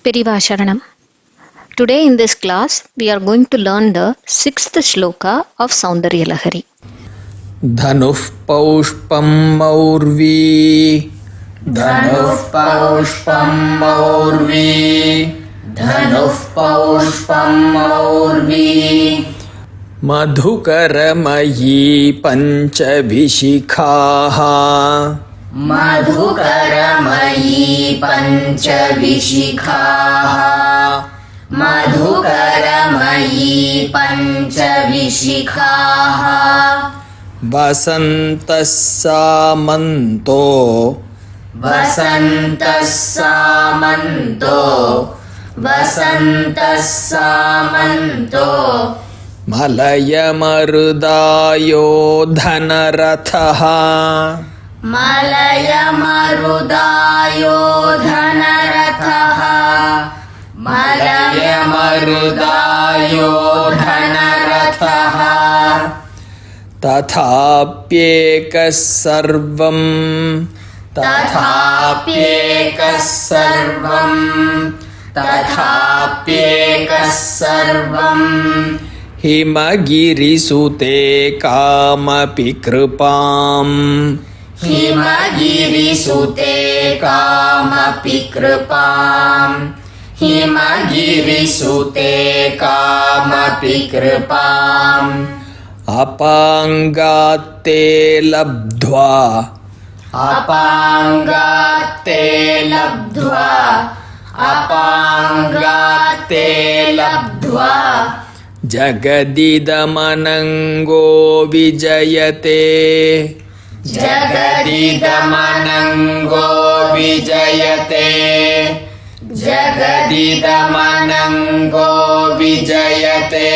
Periva Sharanam. Today in this class we are going to learn the 6th sloka of Soundarya Lahari. Dhanuh paushpam maurvi Dhanuh paushpam maurvi Dhanuh paushpam maurvi madhukaramayi panchavishikhaha madhukaramayi panchavishikhaha madhukaramayi panchavishikhaha vasantas samanto vasantas samanto vasantas samanto malayamarudayo dhanarathah malayamarudayo dhanarathah malayamarudayo dhanarathah tathapyekah sarvam tathapyekah sarvam tathapyekah sarvam himagirisute kamapi kripam himagirisute kamapi kripam himagirisute kamapi kripam apangate labdhva apangate labdhva apangate labdhva jagadidamanango vijayate jagadidamanango vijayate jagadidamanango vijayate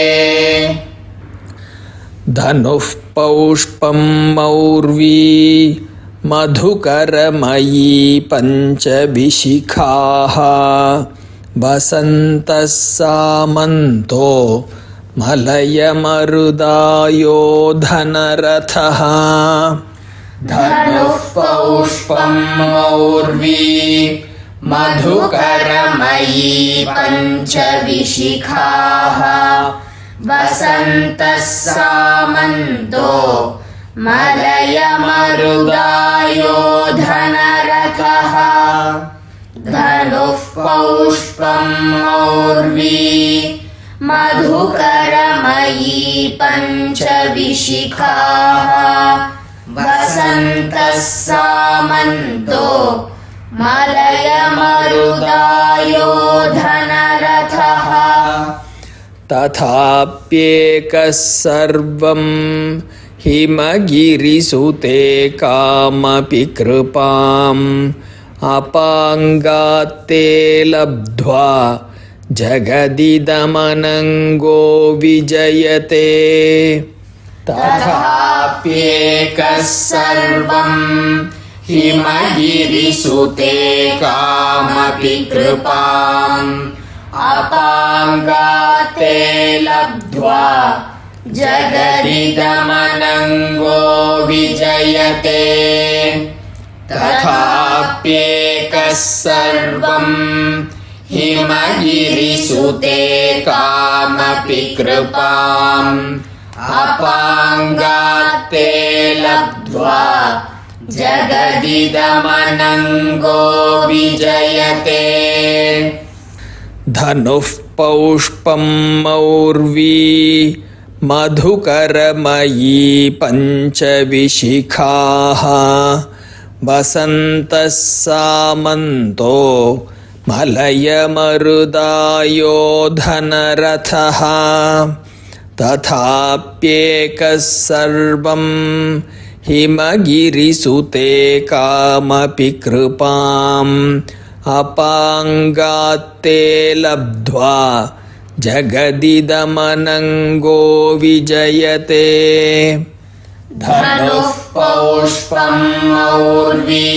dhanuh paushpam maurvi madhukaramayi panchavishikhaha vasantas samanto malayamarudayo dhanarathah dhanuh paushpam maurvi madhukaramayi panchavishikhaha vasantas samanto malayamarudayo dhanarathah dhanuh paushpam maurvi madhukaramayi panchavishikhaha vasantas samanto malayamarudayo dhanarathah tathapyekah sarvam himagirisute kamapi kripam apangate labdhva jagadidamanango vijayate tathapyekah sarvam himagirisute kamapi kripam apangate labdhva jagadidamanango vijayate tathapyekah sarvam himagirisute kamapi kripam apangate labdhva jagadidamanango vijayate dhanuh paushpam maurvi madhukaramayi panchavishikhaha vasantas samanto malayamarudayo dhanarathah tathapyekah sarvam himagirisute kamapi kripam apangate labdhva jagadidamanango vijayate dhanuh paushpam maurvi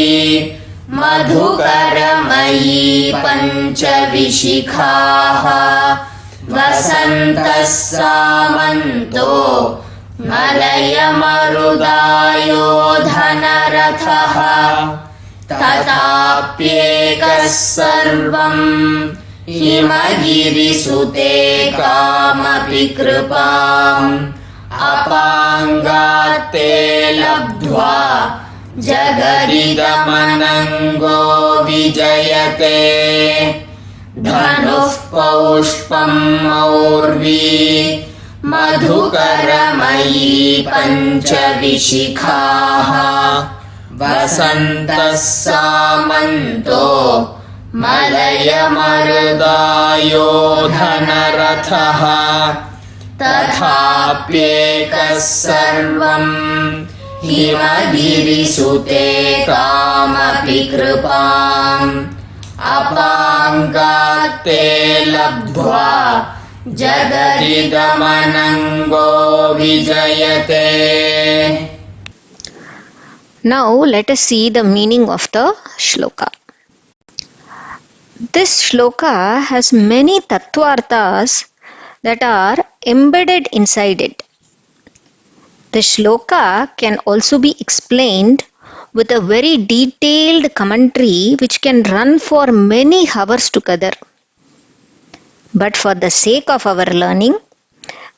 madhukaramayi panchavishikhaha vasantas samanto malayamarudayo dhanarathah तथाप्येकः सर्वं हिमगिरिसुते कामपि कृपाम् अपाङ्गात्ते लब्ध्वा जगदिदमनङ्गो विजयते धनुः पौष्पम् मौर्वी मधुकरमयी पञ्चविशिखाः वसन्तः सामन्तो मलयमरुदायो धनरथः तथाप्येकः सर्वम् हिमगिरिसुते कामपि कृपाम् अपाङ्गात्ते लब्ध्वा जगदिदमनङ्गो विजयते. Now let us see the meaning of the shloka. This shloka has many tattvarthas that are embedded inside it. The shloka can also be explained with a very detailed commentary which can run for many hours together. But for the sake of our learning,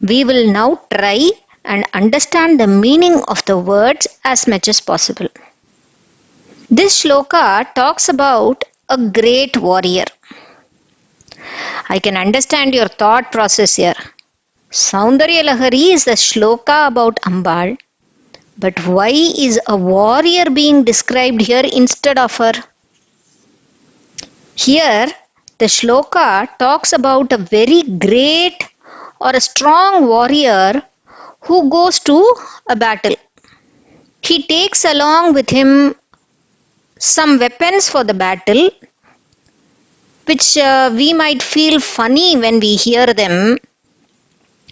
we will now try and understand the meaning of the words as much as possible. This shloka talks about a great warrior. I can understand your thought process here. Soundarya Lahari is the shloka about Ambal, but why is a warrior being described here instead of her? Here, the shloka talks about a very great or a strong warrior who goes to a battle. He takes along with him some weapons for the battle, which we might feel funny when we hear them.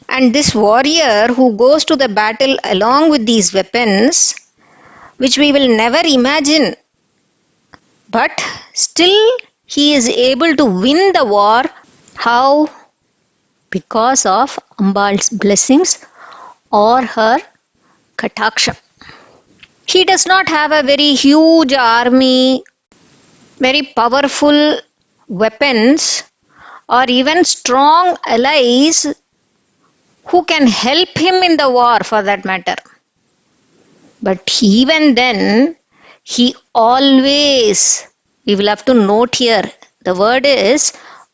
And this warrior who goes to the battle along with these weapons, which we will never imagine, but still he is able to win the war. How? Because of Ambal's blessings or her kataksha. He does not have a very huge army, very powerful weapons, or even strong allies who can help him in the war for that matter. But even then, he always, we will have to note here, the word is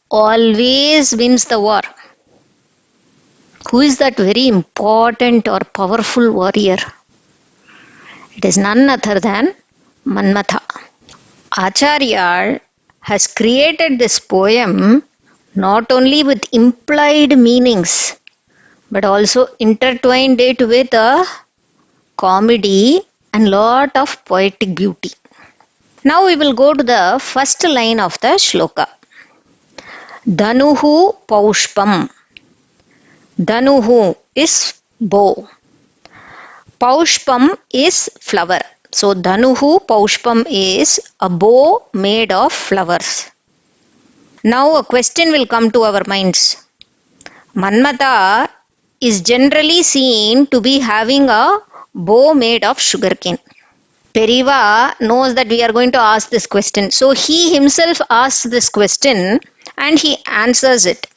always wins the war. Who is that very important or powerful warrior? It is none other than Manmatha. Acharya has created this poem not only with implied meanings, but also intertwined it with a comedy and lot of poetic beauty. Now we will go to the first line of the shloka. Dhanuhu paushpam. Dhanuhu is bow. Paushpam is flower. So Dhanuhu paushpam is a bow made of flowers. Now a question will come to our minds. Manmatha is generally seen to be having a bow made of sugarcane. Periva knows that we are going to ask this question. So he himself asks this question and he answers it.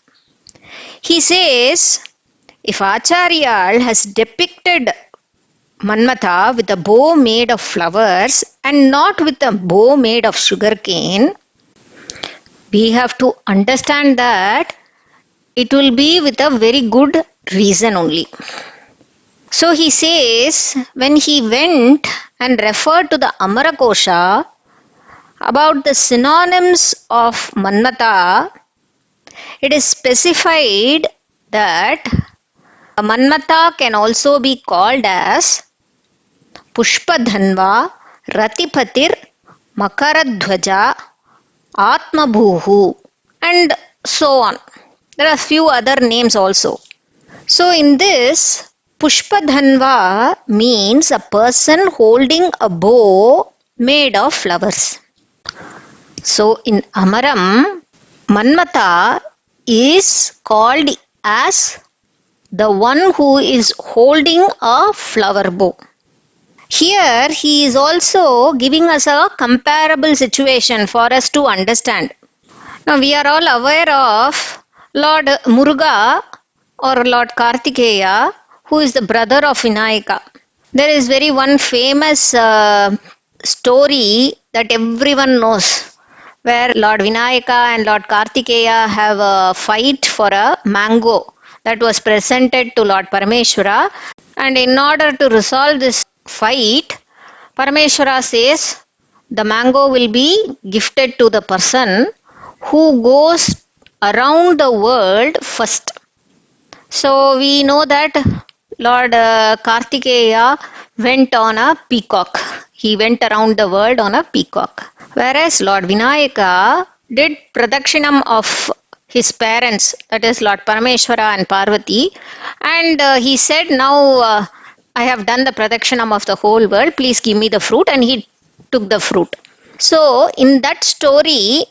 He says, if Acharya has depicted Manmatha with a bow made of flowers and not with a bow made of sugarcane, we have to understand that it will be with a very good reason only. So he says, when he went and referred to the Amarakosha about the synonyms of Manmatha, it is specified that Manmatha can also be called as Pushpadhanva, Ratipatir, Makaradhwaja, Atmabhuhu, and so on. There are few other names also. So in this, Pushpadhanva means a person holding a bow made of flowers. So in Amaram, Manmatha is called as the one who is holding a flower bow. Here he is also giving us a comparable situation for us to understand. Now we are all aware of Lord Muruga or Lord Kartikeya, who is the brother of Vinayaka. There is very one famous story that everyone knows, where Lord Vinayaka and Lord Kartikeya have a fight for a mango that was presented to Lord Parameshwara. And in order to resolve this fight, Parameshwara says the mango will be gifted to the person who goes around the world first. So we know that Lord Kartikeya went on a peacock. He went around the world on a peacock. Whereas Lord Vinayaka did pradakshinam of his parents, that is Lord Parameshwara and Parvati, and he said, now I have done the pradakshinam of the whole world, please give me the fruit, and he took the fruit. So in that story,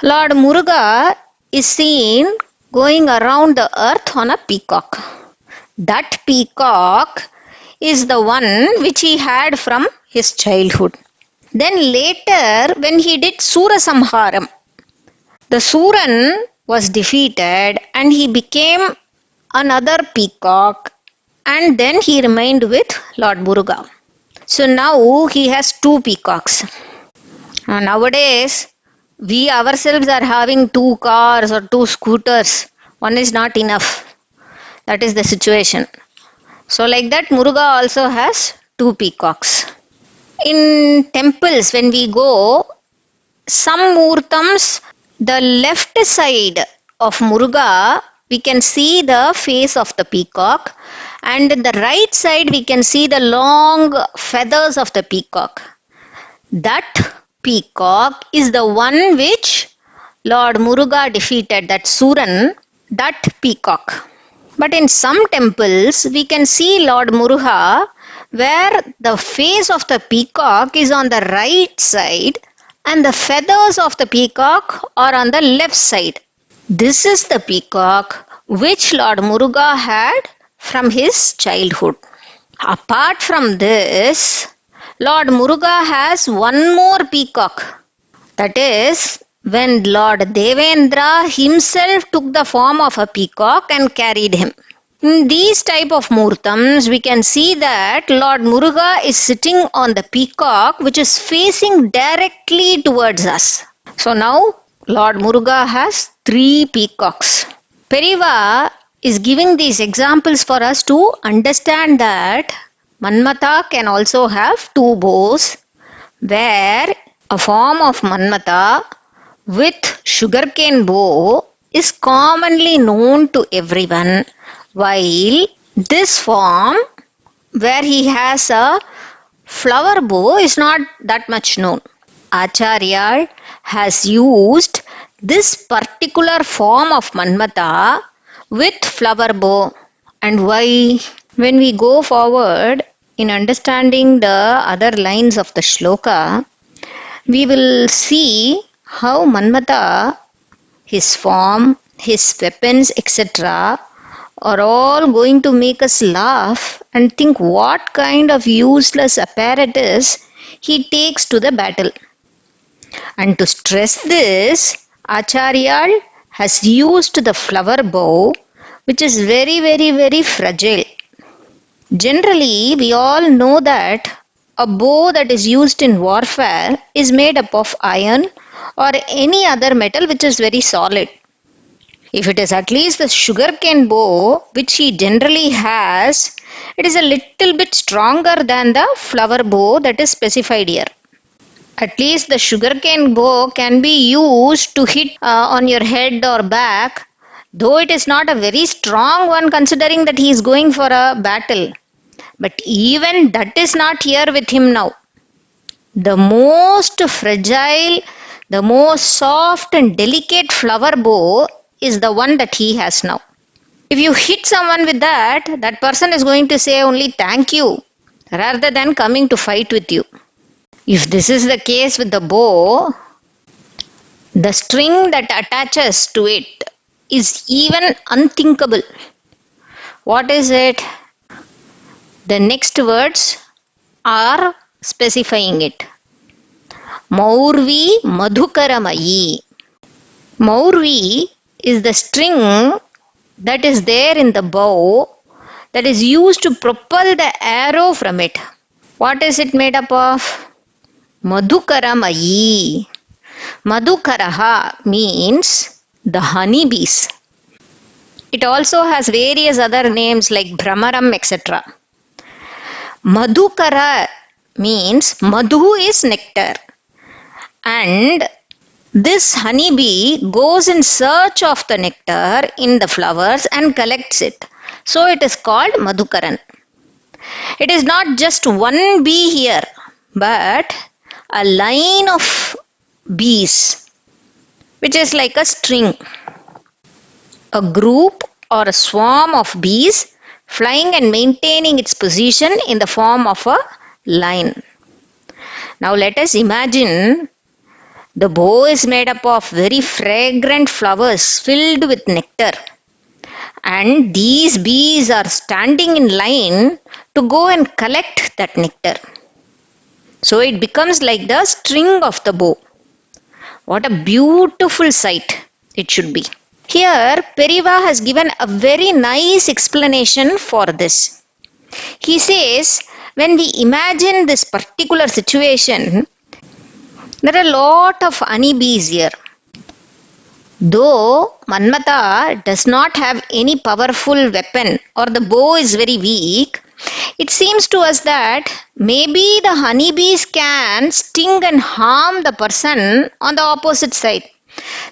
Lord Muruga is seen going around the earth on a peacock. That peacock is the one which he had from his childhood. Then later, when he did Sura Samharam, the Suran was defeated and he became another peacock, and then he remained with Lord Muruga. So now he has two peacocks. Nowadays, we ourselves are having two cars or two scooters. One is not enough. That is the situation. So like that, Muruga also has two peacocks. In temples, when we go, some murtams, the left side of Muruga, we can see the face of the peacock, and in the right side, we can see the long feathers of the peacock. That peacock is the one which Lord Muruga defeated, that Suran, that peacock. But in some temples, we can see Lord Muruga where the face of the peacock is on the right side and the feathers of the peacock are on the left side. This is the peacock which Lord Muruga had from his childhood. Apart from this, Lord Muruga has one more peacock. That is, when Lord Devendra himself took the form of a peacock and carried him. In these type of murtams, we can see that Lord Muruga is sitting on the peacock which is facing directly towards us. So now Lord Muruga has three peacocks. Periva is giving these examples for us to understand that Manmata can also have two bows, where a form of Manmata with sugarcane bow is commonly known to everyone, while this form where he has a flower bow is not that much known. Acharya has used this particular form of Manmata with flower bow. And why? When we go forward in understanding the other lines of the shloka, we will see how Manmata, his form, his weapons, etc., are all going to make us laugh and think what kind of useless apparatus he takes to the battle. And to stress this, Acharya has used the flower bow, which is very, very, very fragile. Generally, we all know that a bow that is used in warfare is made up of iron or any other metal which is very solid. If it is at least the sugarcane bow, which he generally has, it is a little bit stronger than the flower bow that is specified here. At least the sugarcane bow can be used to hit on your head or back, though it is not a very strong one considering that he is going for a battle. But even that is not here with him now. The most fragile, the most soft and delicate flower bow is the one that he has now. If you hit someone with that, that person is going to say only thank you rather than coming to fight with you. If this is the case with the bow, the string that attaches to it is even unthinkable. What is it? The next words are specifying it. Maurvi Madhukaramayi. Maurvi is the string that is there in the bow that is used to propel the arrow from it. What is it made up of? Madhukaramayi. Madhukaraha means the honeybees. It also has various other names like Brahmaram, etc. Madhukara means Madhu is nectar. And this honeybee goes in search of the nectar in the flowers and collects it. So it is called Madhukaran. It is not just one bee here, but a line of bees, which is like a string. A group or a swarm of bees flying and maintaining its position in the form of a line. Now let us imagine the bow is made up of very fragrant flowers filled with nectar. And these bees are standing in line to go and collect that nectar. So it becomes like the string of the bow. What a beautiful sight it should be. Here, Periva has given a very nice explanation for this. He says, when we imagine this particular situation, there are a lot of honeybees here. Though Manmata does not have any powerful weapon or the bow is very weak, it seems to us that maybe the honeybees can sting and harm the person on the opposite side.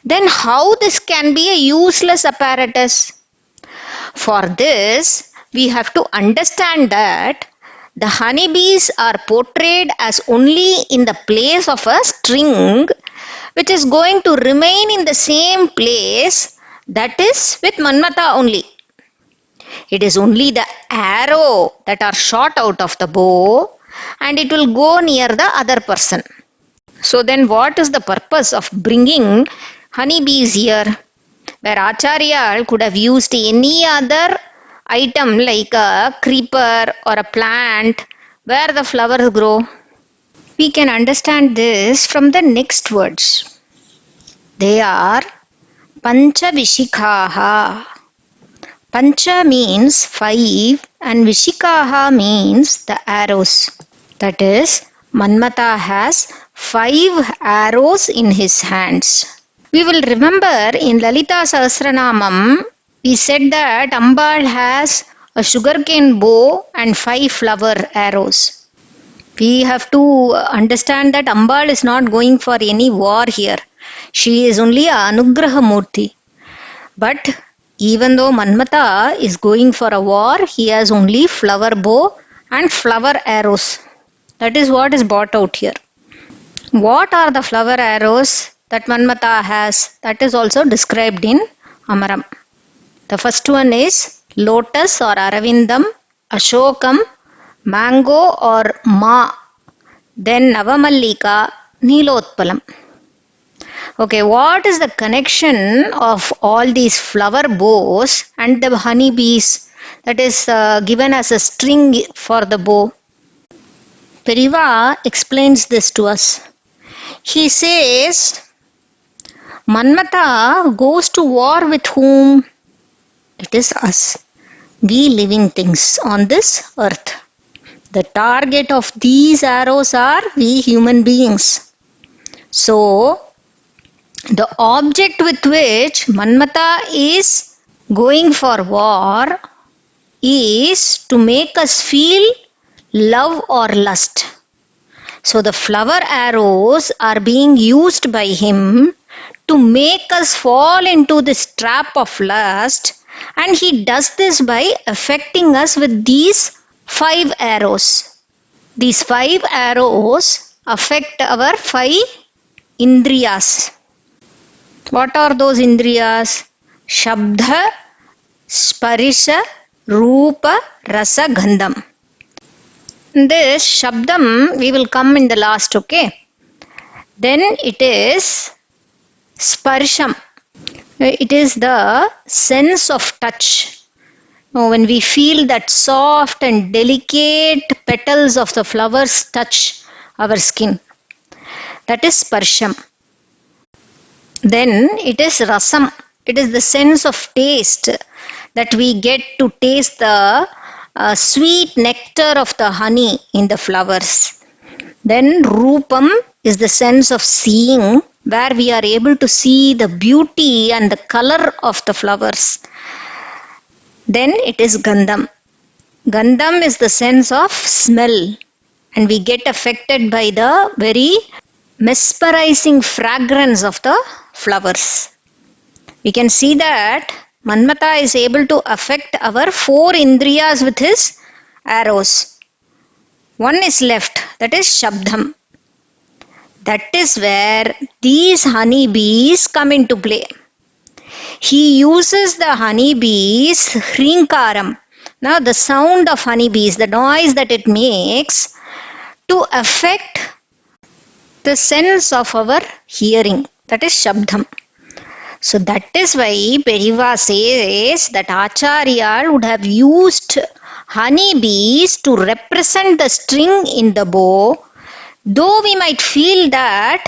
Then how this can be a useless apparatus? For this, we have to understand that the honeybees are portrayed as only in the place of a string which is going to remain in the same place, that is with Manmata only. It is only the arrow that are shot out of the bow and it will go near the other person. So then what is the purpose of bringing honeybees here? Where Acharya could have used any other item like a creeper or a plant where the flowers grow. We can understand this from the next words. They are Pancha Vishikaha. Pancha means 5 and Vishikaha means the arrows. That is, Manmata has 5 arrows in his hands. We will remember in Lalita Sahasranamam, we said that Ambal has a sugarcane bow and 5 flower arrows. We have to understand that Ambal is not going for any war here. She is only a Anugraha Murti. But even though Manmata is going for a war, he has only flower bow and flower arrows. That is what is brought out here. What are the flower arrows that Manmata has? That is also described in Amaram. The first one is lotus or Aravindam, Ashokam, mango or Ma, then Navamallika, Nilotpalam. Okay, what is the connection of all these flower bows and the honeybees that is given as a string for the bow? Periva explains this to us. He says, Manmata goes to war with whom? It is us, we living things on this earth. The target of these arrows are we human beings. So, the object with which Manmata is going for war is to make us feel love or lust. So the flower arrows are being used by him to make us fall into this trap of lust, and he does this by affecting us with these 5 arrows. These 5 arrows affect our 5 indriyas. What are those indriyas? Shabdha, Sparisha, Rupa, Rasa, Gandham. This Shabdam we will come in the last, okay? Then it is Sparsham. It is the sense of touch. When we feel that soft and delicate petals of the flowers touch our skin. That is Sparsham. Then it is rasam. It is the sense of taste that we get to taste the sweet nectar of the honey in the flowers. Then Rupam is the sense of seeing, where we are able to see the beauty and the color of the flowers. Then it is Gandham. Gandham is the sense of smell, and we get affected by the very mesmerizing fragrance of the flowers. We can see that Manmatha is able to affect our 4 indriyas with his arrows. One is left, that is Shabdam. That is where these honeybees come into play. He uses the honeybees Hrinkaram. Now the sound of honeybees, the noise that it makes, to affect the sense of our hearing. That is Shabdam. So that is why Periva says that Acharya would have used honeybees to represent the string in the bow, though we might feel that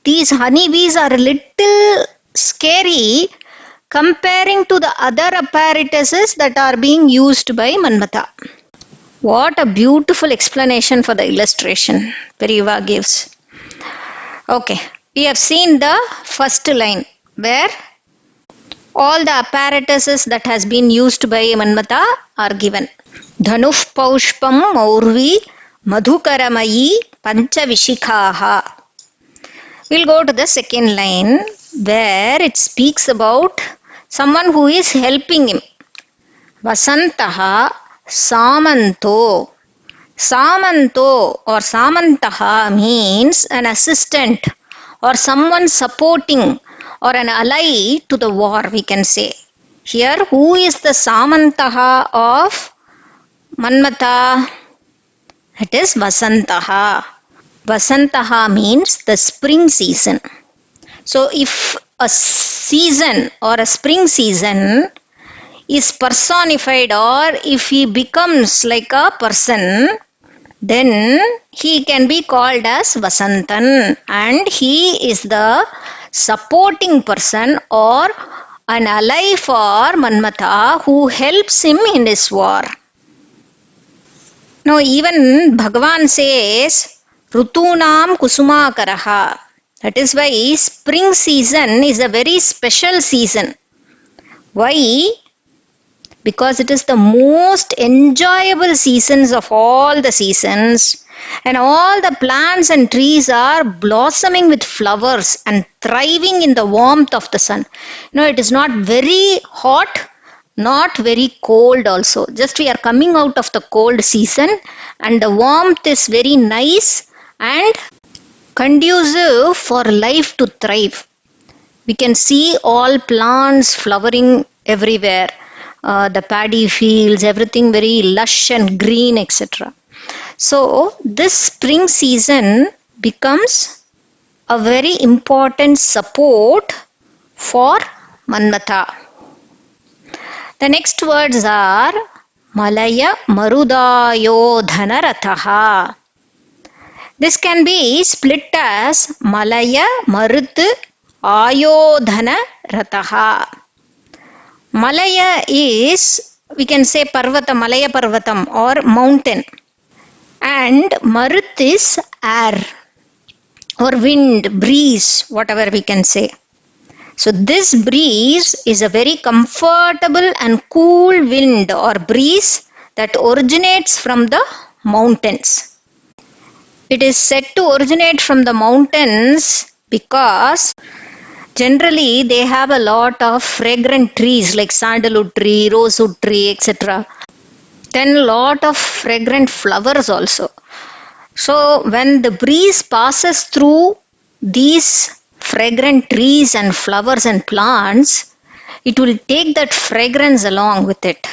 these honeybees are a little scary comparing to the other apparatuses that are being used by Manmatha. What a beautiful explanation for the illustration Periva gives. Okay, we have seen the first line where all the apparatuses that has been used by Manmatha are given. Dhanuf Paushpam Maurvi Madhukaramayi Panchavishikhaha. We'll go to the second line where it speaks about someone who is helping him. Vasantaha Samanto. Samanto or Samantaha means an assistant or someone supporting or an ally to the war, we can say. Here, who is the Samantaha of Manmatha? It is Vasantaha. Vasantaha means the spring season. So, if a season or a spring season is personified, or if he becomes like a person, then he can be called as Vasantan, and he is the supporting person or an ally for Manmatha who helps him in his war. Now even Bhagavan says Rutunam Kusumakaraha. That is why spring season is a very special season. Why? Because it is the most enjoyable seasons of all the seasons, and all the plants and trees are blossoming with flowers and thriving in the warmth of the sun. It is not very hot, not very cold also. Just we are coming out of the cold season, and the warmth is very nice and conducive for life to thrive. We can see all plants flowering everywhere. The paddy fields, everything very lush and green, etc. So, this spring season becomes a very important support for Manmatha. The next words are Malaya Marudayo Dhanarataha. This can be split as Malaya Marut Ayodhana Rataha. Malaya is, we can say Parvata, Malaya Parvatam or mountain. And Marut is air or wind, breeze, whatever we can say. So this breeze is a very comfortable and cool wind or breeze that originates from the mountains. It is said to originate from the mountains because generally they have a lot of fragrant trees like sandalwood tree, rosewood tree, etc. Then a lot of fragrant flowers also. So when the breeze passes through these fragrant trees and flowers and plants, it will take that fragrance along with it.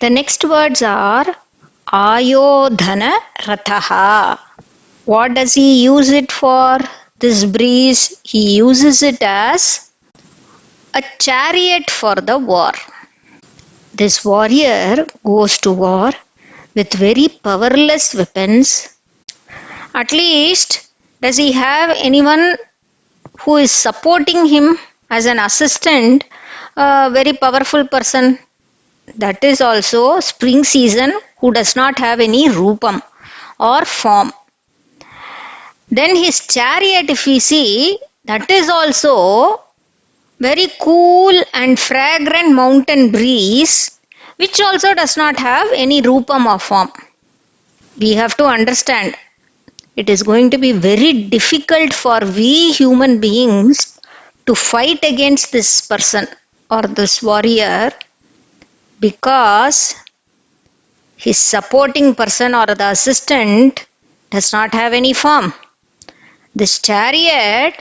The next words are Ayodhana Rataha. What does he use it for? This breeze, he uses it as a chariot for the war. This warrior goes to war with very powerless weapons. At least, does he have anyone who is supporting him as an assistant, a very powerful person. That is also spring season, who does not have any rupam or form. Then his chariot, if we see, that is also very cool and fragrant mountain breeze, which also does not have any rupam or form. We have to understand, it is going to be very difficult for we human beings to fight against this person or this warrior, because his supporting person or the assistant does not have any form. This chariot,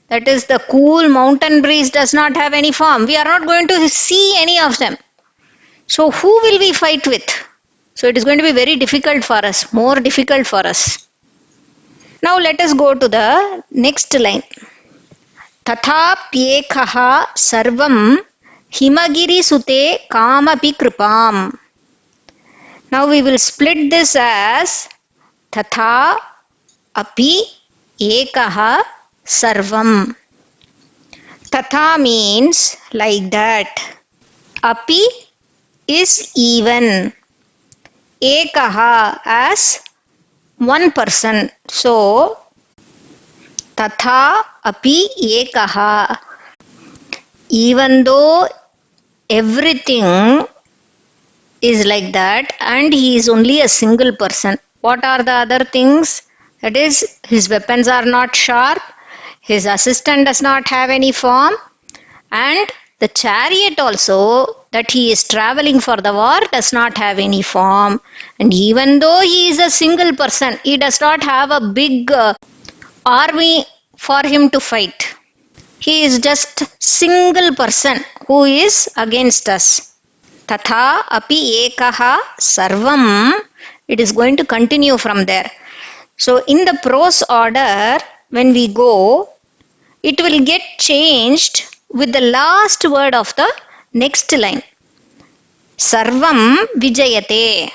that is the cool mountain breeze, does not have any form. We are not going to see any of them. So who will we fight with? So it is going to be very difficult for us, more difficult for us. Now let us go to the next line. Tathapyekaha sarvam himagiri sute kamapi kripam. Now we will split this as tatha api ekaha sarvam. Tatha means like that. Api is even. Ekaha as one person. So, tatha api ekaha. Even though everything is like that and he is only a single person. What are the other things? That is, his weapons are not sharp, his assistant does not have any form, and the chariot also that he is traveling for the war does not have any form. And even though he is a single person, he does not have a big army for him to fight. He is just single person who is against us. Tatha api ekaha sarvam. It is going to continue from there. So in the prose order, when we go, it will get changed with the last word of the next line. Sarvam vijayate.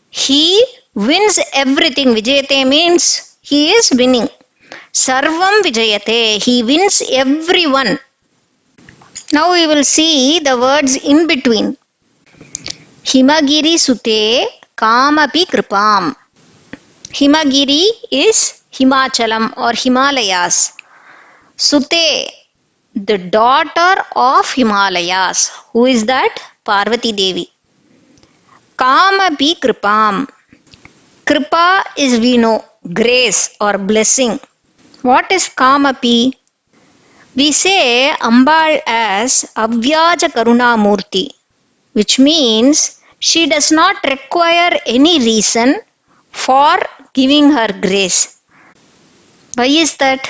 He wins everything. Vijayate means he is winning. Sarvam vijayate. He wins everyone. Now we will see the words in between. Himagiri sute kamapi kripam. Himagiri is Himachalam or Himalayas. Sute, the daughter of Himalayas. Who is that? Parvati Devi. Kamapi kripam. Kripa is, we know, grace or blessing. What is Kamapi? We say Ambal as Avyaja Karuna Murti, which means she does not require any reason for giving her grace. Why is that?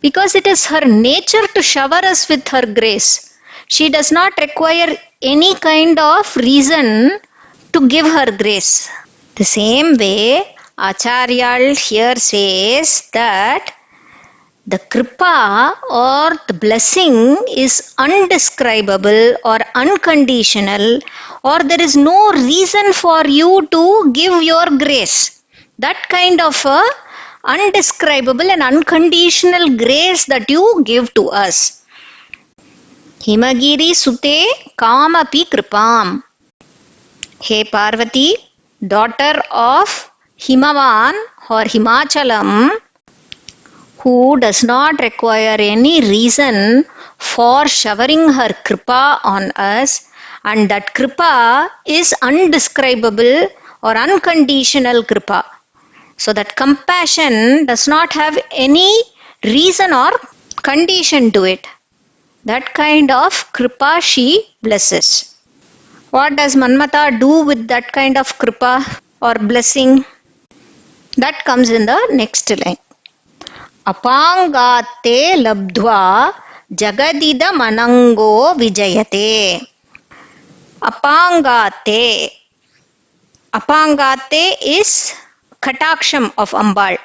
Because it is her nature to shower us with her grace. She does not require any kind of reason to give her grace. The same way, Acharyal here says that the kripa or the blessing is undescribable or unconditional, or there is no reason for you to give your grace. That kind of a undescribable and unconditional grace that you give to us. Himagiri sute kamapi kripam. Hey Parvati, daughter of Himavan or Himachalam, who does not require any reason for showering her kripa on us, and that kripa is undescribable or unconditional kripa. So that compassion does not have any reason or condition to it. That kind of kripa she blesses. What does Manmata do with that kind of kripa or blessing? That comes in the next line. Apangate labdva jagadida manango vijayate. Apangate. Apangate is kataksham of Ambal.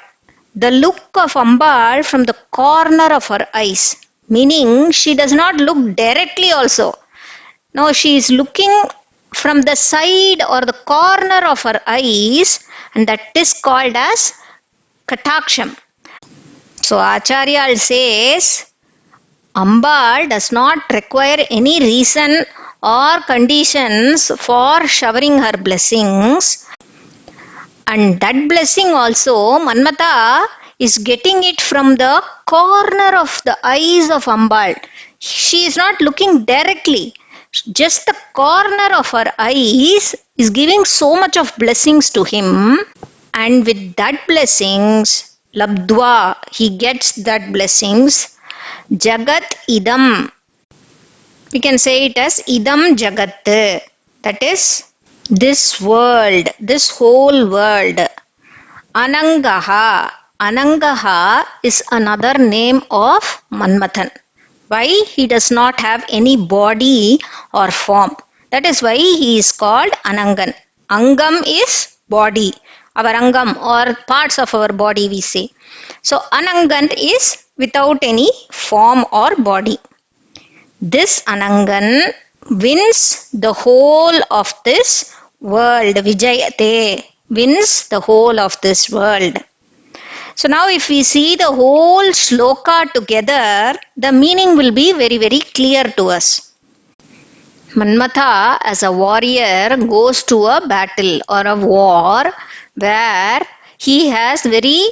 The look of Ambal from the corner of her eyes. Meaning she does not look directly also. No, she is looking from the side or the corner of her eyes, and that is called as kataksham. So Acharya says Ambal does not require any reason or conditions for showering her blessings, and that blessing also Manmata is getting it from the corner of the eyes of Ambal. She is not looking directly, just the corner of her eyes is giving so much of blessings to him, and with that blessings labdva, he gets that blessings. Jagat idam, we can say it as idam jagat, that is this world, this whole world. Anangaha, Anangaha is another name of Manmathan. Why? He does not have any body or form. That is why he is called Anangan. Angam is body, our Angam or parts of our body we say. So Anangan is without any form or body. This Anangan wins the whole of this world. Vijayate, wins the whole of this world. So now if we see the whole sloka together, the meaning will be very, very clear to us. Manmatha as a warrior goes to a battle or a war where he has very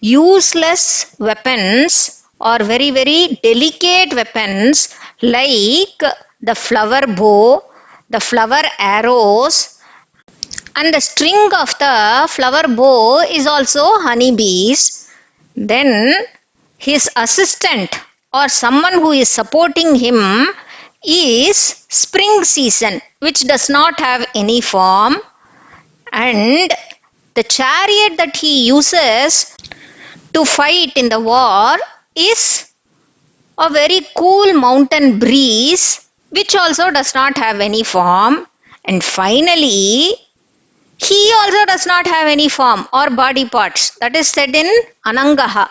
useless weapons or very, very delicate weapons like the flower bow, the flower arrows, and the string of the flower bow is also honeybees. Then his assistant or someone who is supporting him is spring season, which does not have any form, and the chariot that he uses to fight in the war is a very cool mountain breeze, which also does not have any form. And finally, he also does not have any form or body parts. That is said in Anangaha.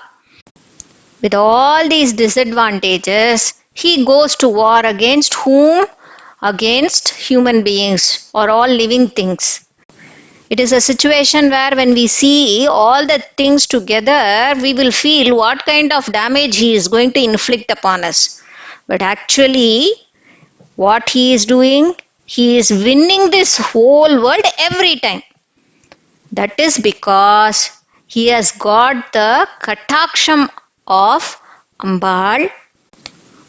With all these disadvantages, he goes to war against whom? Against human beings or all living things. It is a situation where when we see all the things together, we will feel what kind of damage he is going to inflict upon us. But actually, what he is doing? He is winning this whole world every time. That is because he has got the kataksham of Ambal,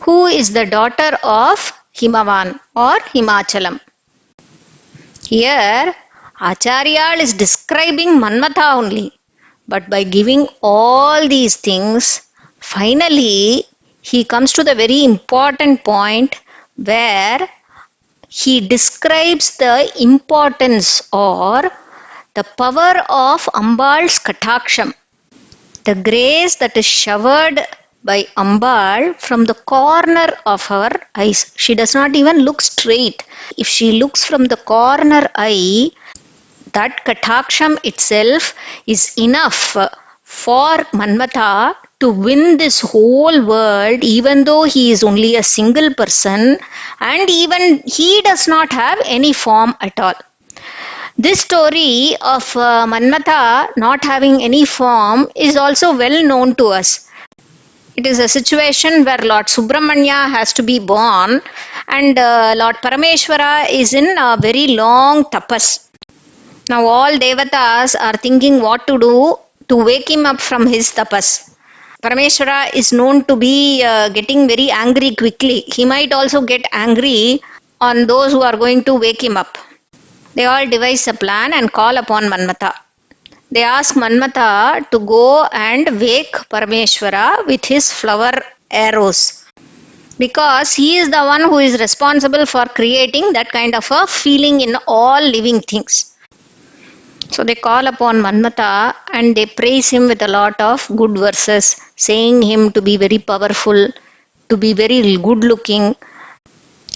who is the daughter of Himavan or Himachalam. Here, Acharya is describing Manmatha only, but by giving all these things, finally he comes to the very important point where he describes the importance or the power of Ambal's kataksham, the grace that is showered by Ambal from the corner of her eyes. She does not even look straight. If she looks from the corner eye, that kataksham itself is enough for Manmatha to win this whole world, even though he is only a single person and even he does not have any form at all. This story of Manmatha not having any form is also well known to us. It is a situation where Lord Subramanya has to be born and Lord Parameshwara is in a very long tapas. Now all devatas are thinking what to do to wake him up from his tapas. Parameshwara is known to be getting very angry quickly. He might also get angry on those who are going to wake him up. They all devise a plan and call upon Manmatha. They ask Manmatha to go and wake Parameshwara with his flower arrows, because he is the one who is responsible for creating that kind of a feeling in all living things. So they call upon Manmatha and they praise him with a lot of good verses, saying him to be very powerful, to be very good looking.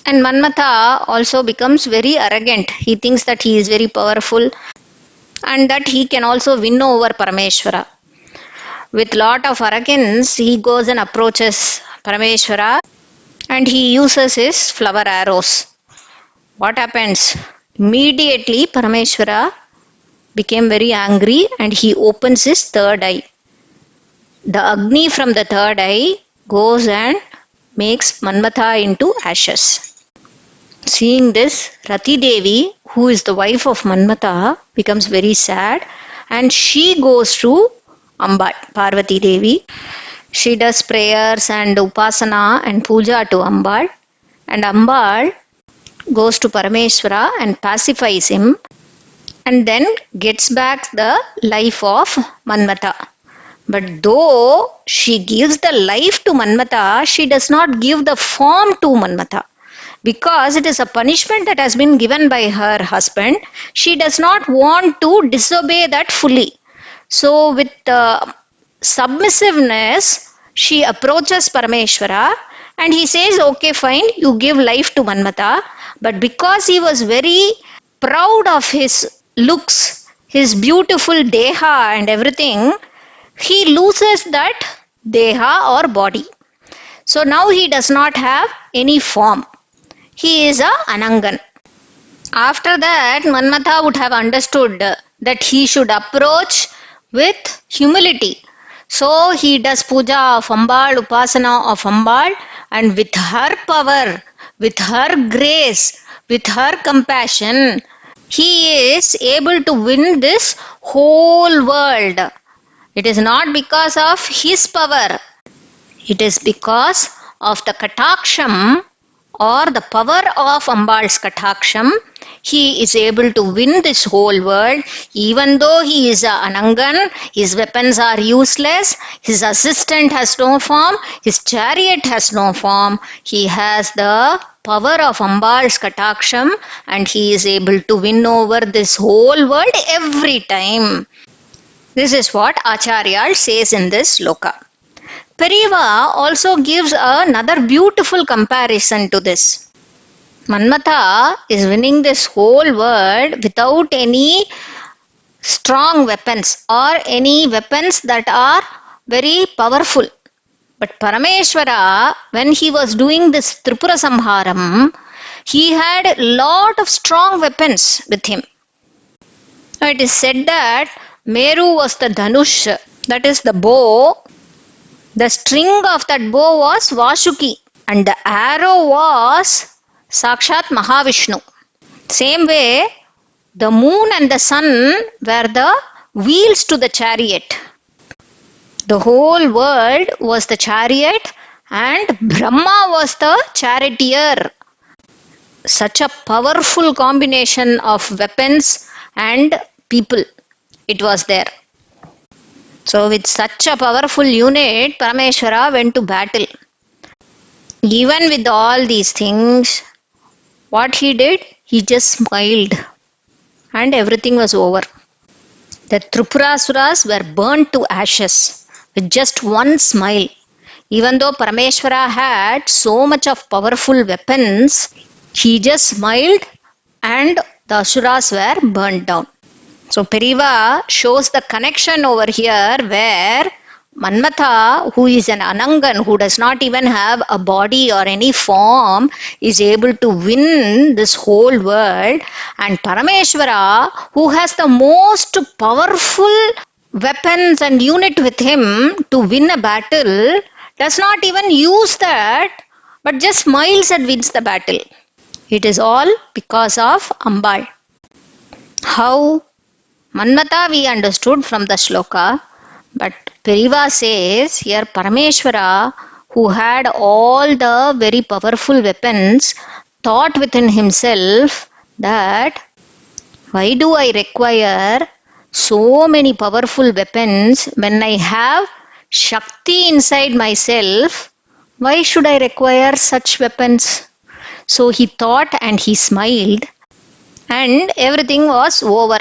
And Manmatha also becomes very arrogant. He thinks that he is very powerful and that he can also win over Parameshwara. With lot of arrogance, he goes and approaches Parameshwara and he uses his flower arrows. What happens? Immediately Parameshwara became very angry and he opens his third eye. the Agni from the third eye goes and makes Manmatha into ashes. Seeing this, Rati Devi, who is the wife of Manmatha, becomes very sad and she goes to Ambal, Parvati Devi. She does prayers and upasana and puja to Ambal, and Ambal goes to Parameshwara and pacifies him and then gets back the life of Manmatha. But though she gives the life to Manmatha, she does not give the form to Manmatha. Because it is a punishment that has been given by her husband, she does not want to disobey that fully. So with submissiveness, she approaches Parameshwara and he says, okay, fine, you give life to Manmatha. But because he was very proud of his looks, his beautiful deha and everything, he loses that deha or body. So now he does not have any form. He is a Anangan. After that, Manmatha would have understood that he should approach with humility. So he does puja of Ambal, upasana of Ambal, and with her power, with her grace, with her compassion, he is able to win this whole world. It is not because of his power. It is because of the kataksham or the power of Ambal's kataksham. He is able to win this whole world. Even though he is an Anangan, his weapons are useless, his assistant has no form, his chariot has no form. He has the power of Ambal's kataksham and he is able to win over this whole world every time. This is what Acharya says in this sloka. Periva also gives another beautiful comparison to this. Manmatha is winning this whole world without any strong weapons or any weapons that are very powerful. But Parameshwara, when he was doing this Tripura Samharam, he had a lot of strong weapons with him. Now it is said that Meru was the Dhanush, that is the bow. The string of that bow was Vashuki and the arrow was Sakshat Mahavishnu. Same way, the moon and the sun were the wheels to the chariot. The whole world was the chariot and Brahma was the charioteer. Such a powerful combination of weapons and people it was there. So with such a powerful unit, Parameshwara went to battle. Even with all these things, what he did? He just smiled and everything was over. The Tripurasuras were burnt to ashes with just one smile. Even though Parameshwara had so much of powerful weapons, he just smiled and the Asuras were burnt down. So Periva shows the connection over here where Manmatha, who is an Anangan, who does not even have a body or any form, is able to win this whole world. And Parameshwara, who has the most powerful weapons and unit with him to win a battle, does not even use that, but just smiles and wins the battle. It is all because of Ambal. How? Manmatha we understood from the sloka, but Periva says here Parameshwara, who had all the very powerful weapons, thought within himself that why do I require so many powerful weapons when I have Shakti inside myself? Why should I require such weapons? So he thought and he smiled and everything was over.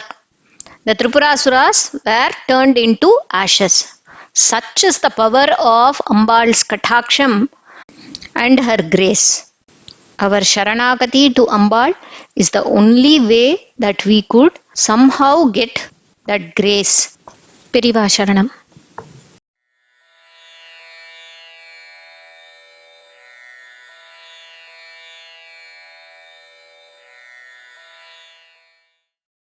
The Tripurasuras were turned into ashes. Such is the power of Ambal's Kataksham and her grace. Our Sharanagati to Ambal is the only way that we could somehow get that grace. Periva Sharanam.